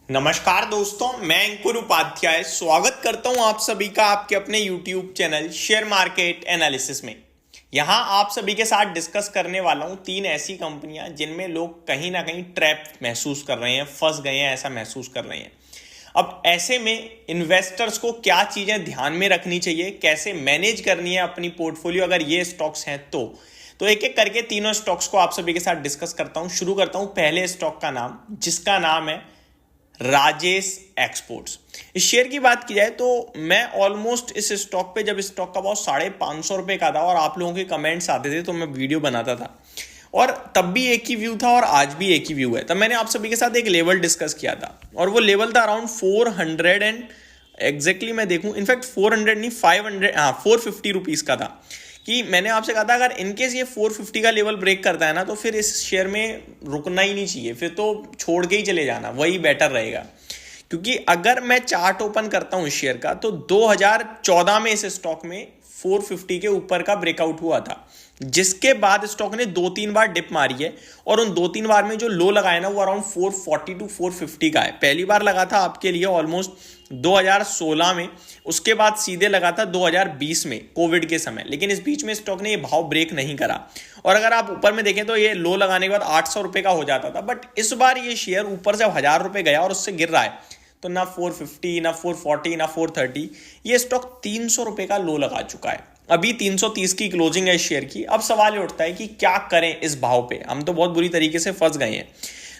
नमस्कार दोस्तों, मैं अंकुर उपाध्याय स्वागत करता हूं आप सभी का आपके अपने YouTube channel share market analysis में। यहां आप सभी के साथ डिस्कस करने वाला हूं तीन ऐसी कंपनियां जिनमें लोग कहीं ना कहीं ट्रैप महसूस कर रहे हैं, फंस गए हैं, ऐसा महसूस कर रहे हैं। अब ऐसे में इन्वेस्टर्स को क्या चीजें ध्यान में रखनी चाहिए, कैसे मैनेज करनी है अपनी पोर्टफोलियो अगर ये स्टॉक्स हैं तो एक एक करके तीनों स्टॉक्स को आप सभी के साथ डिस्कस करता हूं। शुरू करता हूं पहले स्टॉक का नाम, जिसका नाम है राजेश एक्सपोर्ट्स। इस शेयर की बात की जाए तो मैं ऑलमोस्ट इस स्टॉक पे, जब स्टॉक का भाव 550 का था और आप लोगों के कमेंट्स आते थे तो मैं वीडियो बनाता था, और तब भी एक ही व्यू था और आज भी एक ही व्यू है। तब मैंने आप सभी के साथ एक लेवल डिस्कस किया था और वो लेवल था अराउंड 400 एंड एग्जैक्टली मैं देखूं, इनफैक्ट 400 नहीं 500, 450 रुपीज का था। कि मैंने आपसे कहा था अगर इनकेस ये 450 का लेवल ब्रेक करता है ना तो फिर इस शेयर में रुकना ही नहीं चाहिए, फिर तो छोड़ के ही चले जाना, वही बेटर रहेगा। क्योंकि अगर मैं चार्ट ओपन करता हूं इस शेयर का तो 2014 में इस स्टॉक में 450 के ऊपर का ब्रेकआउट हुआ था, जिसके बाद स्टॉक ने 2-3 बार डिप मारी है और उन 2-3 बार में जो लो लगाया ना वो अराउंड 440 टू 450 का है। पहली बार लगा था आपके लिए ऑलमोस्ट 2016 में, उसके बाद सीधे लगा था 2020 में कोविड के समय, लेकिन इस बीच में स्टॉक ने ये भाव ब्रेक नहीं करा। और अगर आप ऊपर में देखें तो ये लो लगाने के बाद 800 रुपए का हो जाता था, बट इस बार ये शेयर ऊपर से 1000 रुपए गया और उससे गिर रहा है, तो ना 450 ना 440 ना 430, ये स्टॉक 300 रुपए का लो लगा चुका है। अभी 330 की क्लोजिंग है शेयर की। अब सवाल ये उठता है कि क्या करें इस भाव पे, हम तो बहुत बुरी तरीके से फंस गए हैं।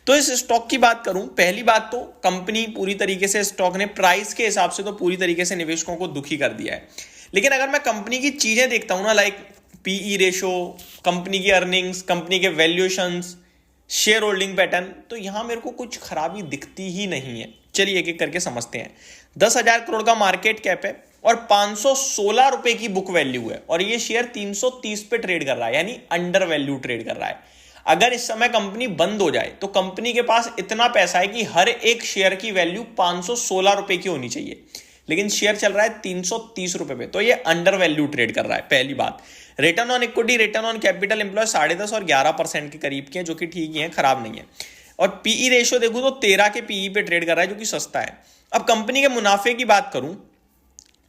तो इस स्टॉक की बात करूं, पहली बात तो कंपनी पूरी तरीके से, स्टॉक ने प्राइस के हिसाब से तो पूरी तरीके से निवेशकों को दुखी कर दिया है। लेकिन अगर मैं कंपनी की चीजें देखता हूं ना, लाइक पीई रेशो, कंपनी की अर्निंग्स, कंपनी के वैल्यूएशंस, शेयर होल्डिंग पैटर्न, तो यहां मेरे को कुछ खराबी दिखती ही नहीं है। चलिए एक एक करके समझते हैं। 10,000 करोड़ का मार्केट कैप है और 516 रुपए की बुक वैल्यू है, और ये शेयर 330 पे ट्रेड कर रहा है, यानी अंडर वैल्यू ट्रेड कर रहा है। अगर इस समय कंपनी बंद हो जाए तो कंपनी के पास इतना पैसा है कि हर एक शेयर की वैल्यू 516 रुपए की होनी चाहिए, लेकिन शेयर चल रहा है 330 रुपए पे, तो ये अंडर वैल्यू ट्रेड कर रहा है। पहली बात। Return on equity, return on capital employ 10.5 और 11% के करीब के हैं, जो कि ठीक ही है, खराब नहीं है। और पीई रेशियो देखूं तो 13 के पीई पे ट्रेड कर रहा है, जो कि सस्ता है। अब कंपनी के मुनाफे की बात करूं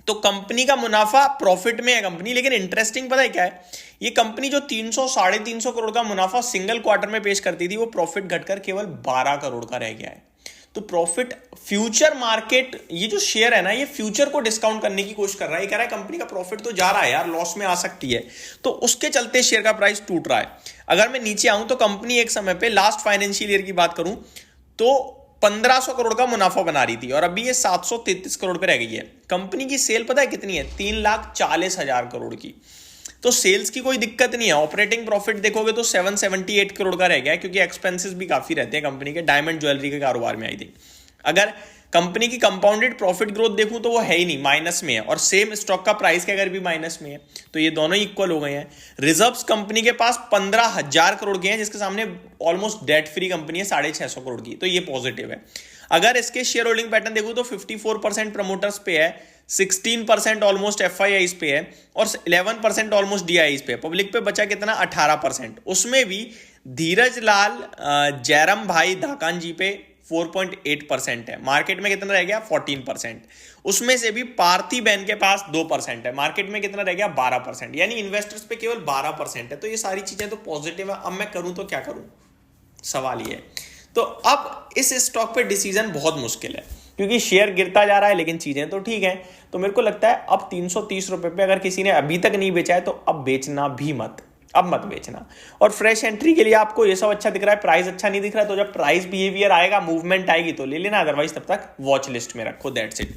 तो कंपनी का मुनाफा प्रॉफिट में है कंपनी, लेकिन इंटरेस्टिंग पता है क्या है, ये कंपनी जो 300-350 करोड़ का मुनाफा सिंगल क्वार्टर में पेश करती थी, वो प्रॉफिट घटकर केवल 12 करोड़ का रह गया है। तो प्रॉफिट, फ्यूचर मार्केट, ये जो शेयर है ना, ये फ्यूचर को डिस्काउंट करने की कोशिश कर रहा है। ये कह रहा है कंपनी का प्रॉफिट तो जा रहा है यार, लॉस में आ सकती है, तो उसके चलते शेयर का प्राइस टूट रहा है। अगर मैं नीचे आऊं तो कंपनी एक समय पे, लास्ट फाइनेंशियल ईयर की बात करूं तो 1500 करोड़ का मुनाफा बना रही थी और अभी ये 733 करोड़ पे रह गई है। कंपनी की सेल पता है कितनी है? 3,40,000 करोड़ की। तो सेल्स की कोई दिक्कत नहीं है। ऑपरेटिंग प्रॉफिट देखोगे तो 778 करोड़ का रह गया है, क्योंकि एक्सपेंसेस भी काफी रहते हैं कंपनी के, डायमंड ज्वेलरी के कारोबार में आई थी। अगर कंपनी की कंपाउंडेड प्रॉफिट ग्रोथ देखूं तो वो है ही नहीं, माइनस में है, और सेम स्टॉक का प्राइस के अगर भी माइनस में है, तो ये दोनों इक्वल हो गए हैं। रिजर्व्स कंपनी के पास 15,000 करोड़ के हैं, जिसके सामने ऑलमोस्ट डेट फ्री कंपनी है 650 करोड़ की, तो ये पॉजिटिव है। अगर इसके शेयर होल्डिंग पैटर्न देखूं तो 54% प्रमोटर्स पे है, 16% ऑलमोस्ट एफआईआईज पे है और 11% ऑलमोस्ट डीआईज पे है। पब्लिक पे बचा कितना? 18%। उसमें भी धीरज लाल जयराम भाई धाकान जी पे 4.8% है। मार्केट में कितना रह गया? 14%। उसमें से भी पार्थिबेन के पास 2% है। मार्केट में कितना रह गया? 12%। यानी इन्वेस्टर्स पे केवल 12% है। तो ये सारी चीजें तो पॉजिटिव है। अब मैं करूं तो क्या करूं, सवाल ये है। तो अब इस स्टॉक पे डिसीजन बहुत मुश्किल है, क्योंकि शेयर गिरता जा रहा है लेकिन चीजें तो ठीक है। तो मेरे को लगता है अब 330 रुपए पे अगर किसी ने अभी तक नहीं बेचा है तो अब बेचना भी मत, अब मत बेचना। और फ्रेश एंट्री के लिए आपको ये सब अच्छा दिख रहा है, प्राइस अच्छा नहीं दिख रहा है, तो जब प्राइस बिहेवियर आएगा, मूवमेंट आएगी तो ले लेना, अदरवाइज तब तक वॉच लिस्ट में रखो, दैट्स इट।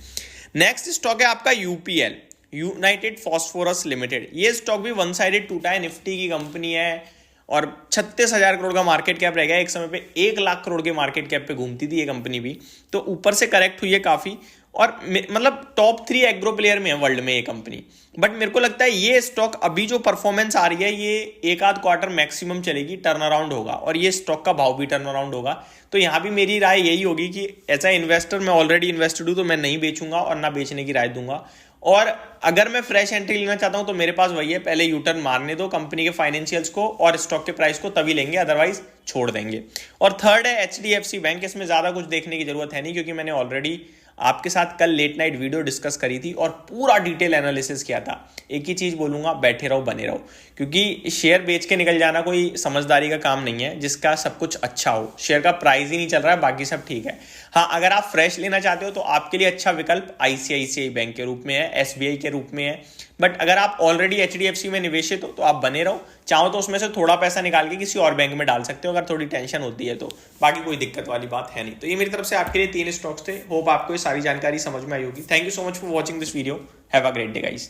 नेक्स्ट स्टॉक है आपका यूपीएल, यूनाइटेड फॉस्फोरस लिमिटेड। ये स्टॉक भी वन साइडेड टूटा है, निफ्टी की कंपनी है और 36,000 करोड़ का मार्केट कैप रह गया। एक समय पे 1 लाख करोड़ के मार्केट कैप पे घूमती थी ये कंपनी भी, तो ऊपर से करेक्ट हुई है काफी, और मतलब टॉप 3 एग्रो प्लेयर में है वर्ल्ड में ये कंपनी। बट मेरे को लगता है ये स्टॉक अभी जो परफॉर्मेंस आ रही है, ये एक आध क्वार्टर मैक्सिमम चलेगी, टर्न अराउंड होगा और ये स्टॉक का भाव भी टर्न अराउंड होगा। तो यहां भी मेरी राय यही होगी कि एज ए इन्वेस्टर मैं ऑलरेडी इन्वेस्टेड हूं, तो मैं नहीं बेचूंगा और ना बेचने की राय दूंगा। और अगर मैं फ्रेश एंट्री लेना चाहता हूं तो मेरे पास वही है, पहले यूटर्न मारने दो कंपनी के फाइनेंशियल्स को और स्टॉक के प्राइस को, तभी लेंगे, अदरवाइज छोड़ देंगे। और थर्ड है HDFC बैंक। इसमें ज़्यादा कुछ देखने की जरूरत है नहीं, क्योंकि मैंने ऑलरेडी आपके साथ कल लेट नाइट वीडियो डिस्कस करी थी और पूरा डिटेल एनालिसिस किया था। एक ही चीज़ बोलूँगा, बैठे रहो, बने रहो, क्योंकि शेयर बेच के निकल जाना कोई समझदारी का काम नहीं है जिसका सब कुछ अच्छा हो। शेयर का प्राइस ही नहीं चल रहा है, बाकी सब ठीक है। हाँ, अगर आप फ्रेश लेना चाहते हो तो आपके लिए अच्छा विकल्प ICICI बैंक के रूप में है, SBI के रूप में है। बट अगर आप ऑलरेडी HDFC में निवेशित हो तो आप बने रहो। चाहो तो उसमें से थोड़ा पैसा निकाल के किसी और बैंक में डाल सकते हो, अगर थोड़ी टेंशन होती है तो। बाकी कोई दिक्कत वाली बात है नहीं। तो ये मेरी तरफ से आपके लिए 3 स्टॉक्स थे। होप आपको ये सारी जानकारी समझ में आई होगी। Thank you so much for watching this video. Have a great day guys.